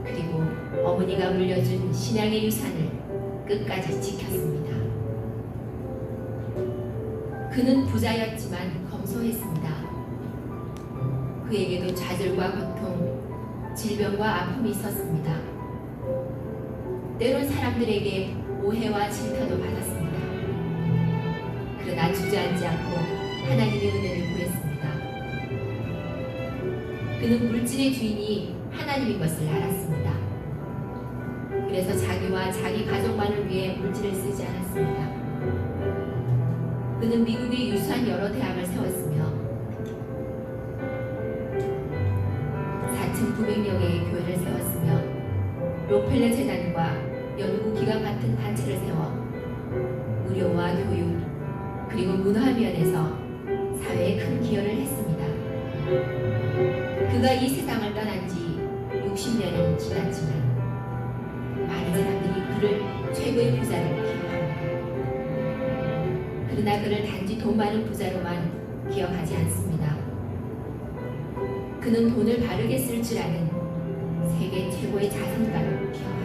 그리고 어머니가 물려준 신앙의 유산을 끝까지 지켰습니다. 그는 부자였지만 검소했습니다. 그에게도 좌절과 고통, 질병과 아픔이 있었습니다. 때론 사람들에게 오해와 질타도 받았습니다. 그러나 주저앉지 않고 하나님의 은혜를 구했습니다. 그는 물질의 주인이 하나님인 것을 알았습니다. 그래서 자기와 자기 가족만을 위해 물질을 쓰지 않았습니다. 그는 미국의 유수한 여러 대학을 세웠으며 4,900여 개의 교회를 세웠으며 록펠러 재단과 연구기관 같은 단체를 세워 의료와 교육 그리고 문화면에서 사회에 큰 기여를 했습니다. 그가 이 세상을 떠난 지 60년이 지났지만 많은 사람들이 그를 최고의 부자로 기억합니다. 그러나 그를 단지 돈 많은 부자로만 기억하지 않습니다. 그는 돈을 바르게 쓸 줄 아는 세계 최고의 자선가로 기억합니다.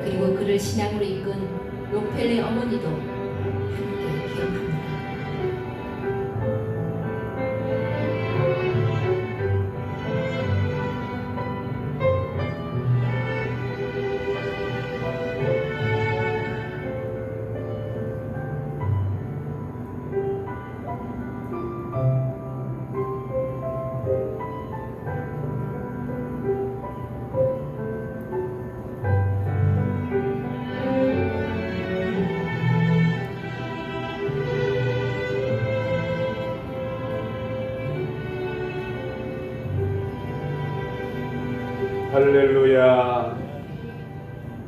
그리고 그를 신앙으로 이끈 록펠러의 어머니도 함께 기억합니다. 할렐루야.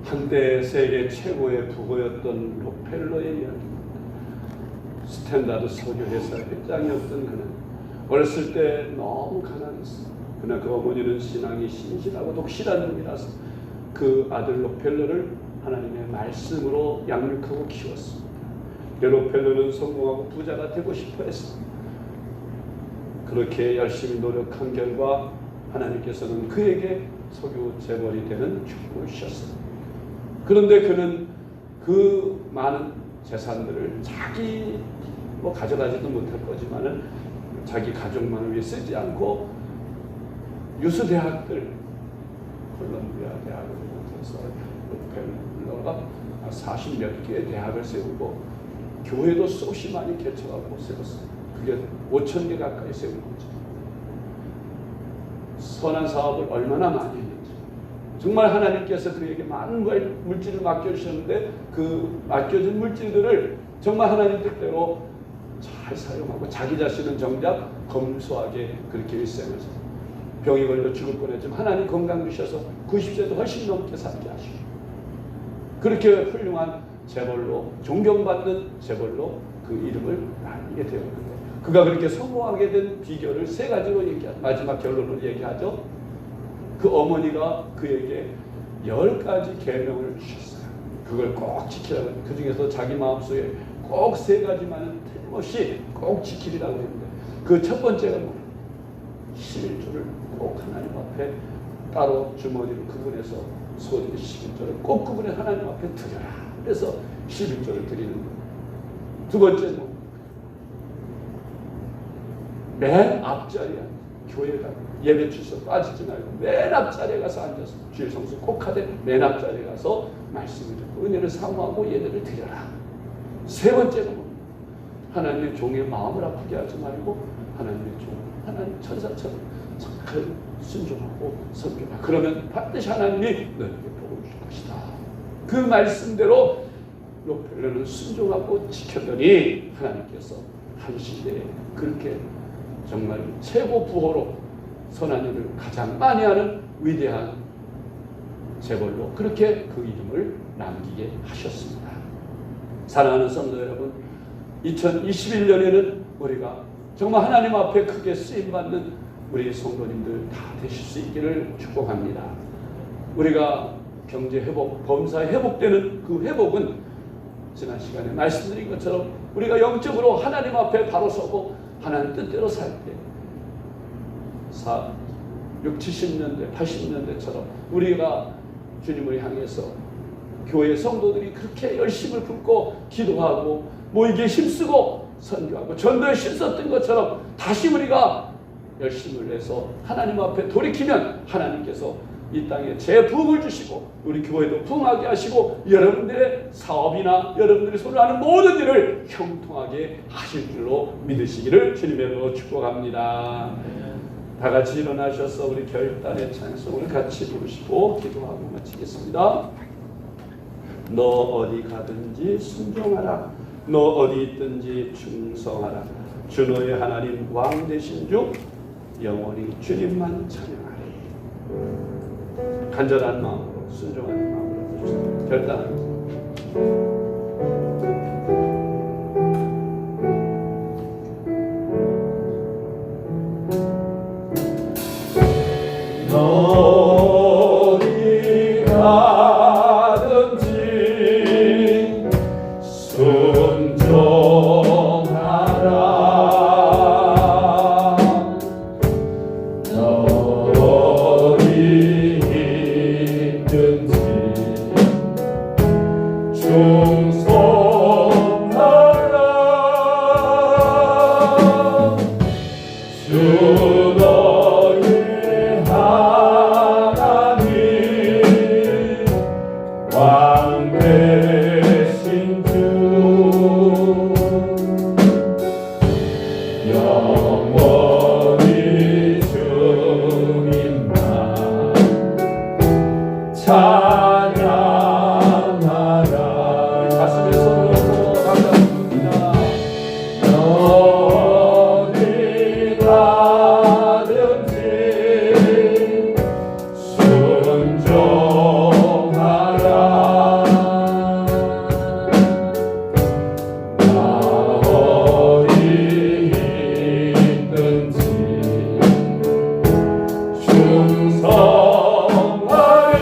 한때 세계 최고의 부고였던 록펠러의 이야기입니다. 스탠다드 석유회사 회장이었던 그는 어렸을 때 너무 가난했어. 그러나 그 어머니는 신앙이 신실하고 독실한 분이라서 그 아들 록펠러를 하나님의 말씀으로 양육하고 키웠습니다. 록펠러는 성공하고 부자가 되고 싶어 했습니다. 그렇게 열심히 노력한 결과 하나님께서는 그에게 석유 재벌이 되는 축복을 주셨습니다. 그런데 그는 그 많은 재산들을 자기 가져가지도 못할 거지만은 자기 가족만을 위해 쓰지 않고 유수 대학들 콜롬비아 대학을 비롯해서 록펠러가 40몇 개의 대학을 세우고 교회도 수없이 많이 개척하고 세웠어요. 그게 5,000개 가까이 세운 거죠. 선한 사업을 얼마나 많이 했는지. 정말 하나님께서 그에게 많은 물질을 맡겨주셨는데 그 맡겨진 물질들을 정말 하나님 뜻대로 잘 사용하고 자기 자신은 정작 검소하게 그렇게 일생을 살고 병이 걸려 죽을 뻔했지만 하나님 건강 주셔서 90세도 훨씬 넘게 살게 하시고 그렇게 훌륭한 재벌로 존경받는 재벌로 그 이름을 날리게 되었는데 그가 그렇게 성공하게 된 비결을 세 가지로 마지막 결론을 얘기하죠. 그 어머니가 그에게 10가지 계명을 주셨어요. 그걸 꼭 지키라고. 그 중에서 자기 마음속에 꼭 3가지만은 틀림없이 꼭 지키리라고 했는데 그 첫 번째가 뭐예요? 11조를 꼭 하나님 앞에 따로 주머니를 구분해서 소득 11조를 꼭 구분해 하나님 앞에 드려라. 그래서 11조를 드리는 거예요. 두 번째는 맨 앞자리에 교회가 예배 주소 빠지지 말고 맨 앞자리에 가서 앉아서 주일 성수 꼭 하되 맨 앞자리에 가서 말씀을 듣고 은혜를 사모하고 예배를 드려라. 세 번째는 뭡니까? 하나님의 종의 마음을 아프게 하지 말고 하나님의 종, 하나님 천사처럼 정말 순종하고 섬겨라. 그러면 반드시 하나님이 너에게 복을 줄 것이다. 그 말씀대로 롯펠레는 순종하고 지켰더니 하나님께서 한 시대에 그렇게 정말 최고 부호로 선한 일을 가장 많이 하는 위대한 재벌로 그렇게 그 이름을 남기게 하셨습니다. 사랑하는 성도 여러분, 2021년에는 우리가 정말 하나님 앞에 크게 쓰임받는 우리 성도님들 다 되실 수 있기를 축복합니다. 우리가 경제 회복, 범사에 회복되는 그 회복은 지난 시간에 말씀드린 것처럼 우리가 영적으로 하나님 앞에 바로 서고 하나님 뜻대로 살 때 60, 70년대, 80년대처럼 우리가 주님을 향해서 교회 성도들이 그렇게 열심을 붓고 기도하고 모이기에 힘쓰고 선교하고 전도에 힘썼던 것처럼 다시 우리가 열심을 내서 하나님 앞에 돌이키면 하나님께서 이 땅에 재부흥을 주시고 우리 교회도 부흥하게 하시고 여러분들의 사업이나 여러분들이 손을 하는 모든 일을 형통하게 하실 줄로 믿으시기를 주님으로 축복합니다. 다 같이 일어나셔서 우리 결단의 찬송을 같이 부르시고 기도하고 마치겠습니다. 너 어디 가든지 순종하라. 너 어디 있든지 충성하라. 주 너의 하나님 왕 되신 주 영원히 주님만 찬양하리. 간절한 마음으로 순종하는 마음으로 결단합니다. 어디 가든지 순종하라. 어디 있든지 충성하라. 주 너의 하나님 왕 되신 주 영원히 주님만 찬양하라. 가슴에 손을 얹고 감사합니다. 어디 가든지 순종하라. 어디 있든지 충성하리.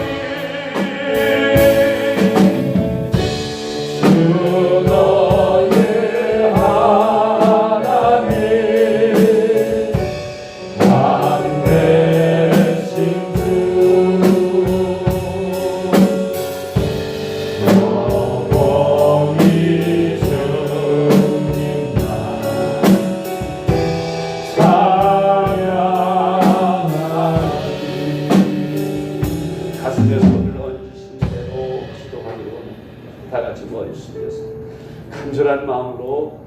주 너의 하나님 왕 되신 주 영원히 주님만 찬양하리. 가슴에 손을 얹으신 대로 기도하기로 다 같이 머리 숙여서 간절한 마음으로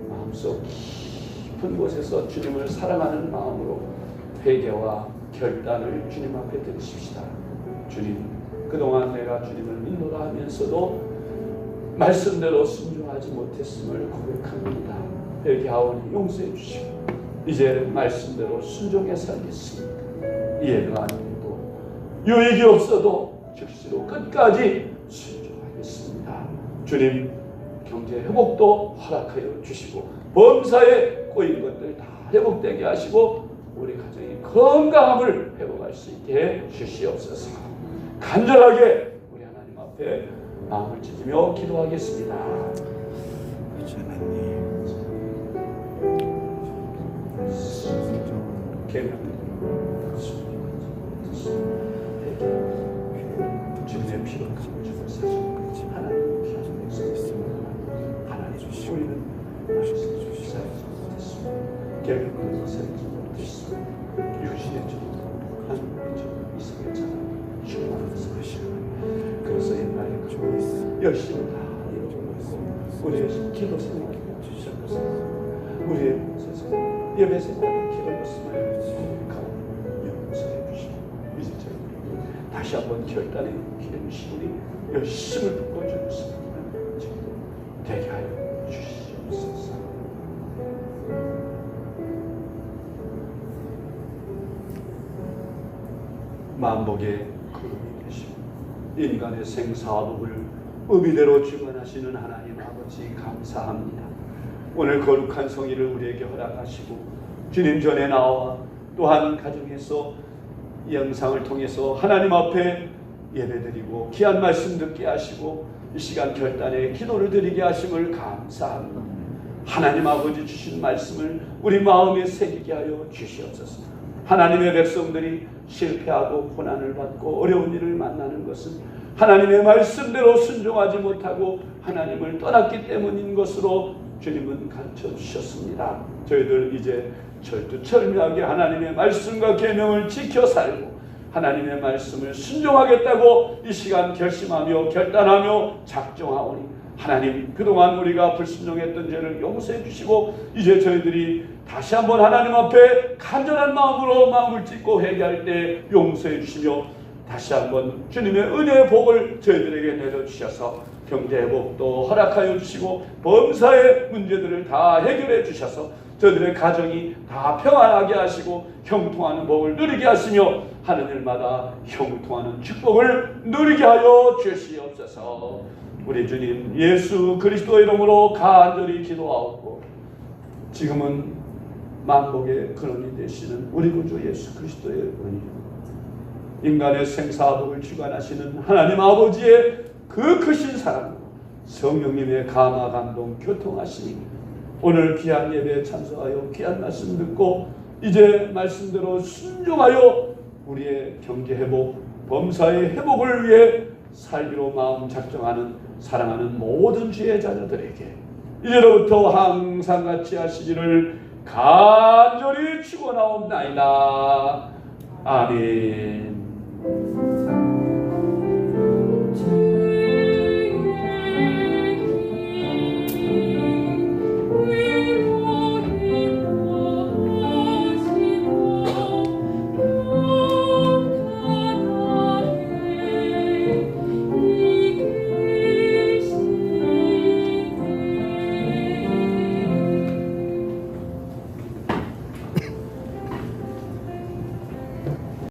마음속 깊은 곳에서 주님을 사랑하는 마음으로 회개와 결단을 주님 앞에 드리십시다. 주님, 그동안 내가 주님을 믿노라 하면서도 말씀대로 순종하지 못했음을 고백합니다. 회개하오니 용서해 주시고 이제 말씀대로 순종해 살겠습니다. 이해가 안 돼도 유익이 없어도 즉시로 끝까지 순종하겠습니다. 주님, 경제 회복도 허락하여 주시고 범사에 꼬인 것들 다 회복되게 하시고 우리 가정의 건강함을 회복할 수 있게 해 주시옵소서. 간절하게 우리 하나님 앞에 마음을 찢으며 기도하겠습니다. 주님의 피로 감춰서 사실 하나님 피로 하나님 우리는 살지 못했습니다. 결국은 살지 못했습니다. 유신의 주님, 하나님의 주님, 이스라엘 자랑, 충만한 사실. 그래서 옛날에 열심히 다 이루고 우리의 기도 생활을 주셨습니다. 우리의 예배 생활을 기도 말씀을 용서해 주시고 이제 저희 다시 한번 결단의 기름심이 열심을 붓고 주셨습니다. 되게 하여 주시옵소서. 만복의 그룹이 되시고 인간의 생사복을 의미대로 주관하시는 하나님 아버지 감사합니다. 오늘 거룩한 성의를 우리에게 허락하시고 주님 전에 나와 또한 가정에서 이 영상을 통해서 하나님 앞에 예배드리고 귀한 말씀 듣게 하시고 이 시간 결단에 기도를 드리게 하심을 감사합니다. 하나님 아버지 주신 말씀을 우리 마음에 새기게 하여 주시옵소서. 하나님의 백성들이 실패하고 고난을 받고 어려운 일을 만나는 것은 하나님의 말씀대로 순종하지 못하고 하나님을 떠났기 때문인 것으로 주님은 가르쳐 주셨습니다. 저희들 이제 철두철미하게 하나님의 말씀과 계명을 지켜 살고 하나님의 말씀을 순종하겠다고 이 시간 결심하며 결단하며 작정하오니 하나님 그동안 우리가 불순종했던 죄를 용서해 주시고 이제 저희들이 다시 한번 하나님 앞에 간절한 마음으로 마음을 찢고 회개할 때 용서해 주시며 다시 한번 주님의 은혜의 복을 저희들에게 내려주셔서 경제회복도 허락하여 주시고 범사의 문제들을 다 해결해 주셔서 저희들의 가정이 다 평안하게 하시고 형통하는 복을 누리게 하시며 하는 일마다 형통하는 축복을 누리게 하여 주시옵소서. 우리 주님 예수 그리스도의 이름으로 간절히 기도하옵고 지금은 만복의 근원이 되시는 우리 구주 예수 그리스도의 은혜, 인간의 생사복을 주관하시는 하나님 아버지의 그 크신 사랑, 성령님의 감화 감동 교통하시니 오늘 귀한 예배에 참석하여 귀한 말씀 듣고 이제 말씀대로 순종하여 우리의 경제 회복, 범사의 회복을 위해 살기로 마음 작정하는 사랑하는 모든 주의 자녀들에게 이제로부터 항상 같이 하시기를 간절히 축원하옵나이다. 아멘.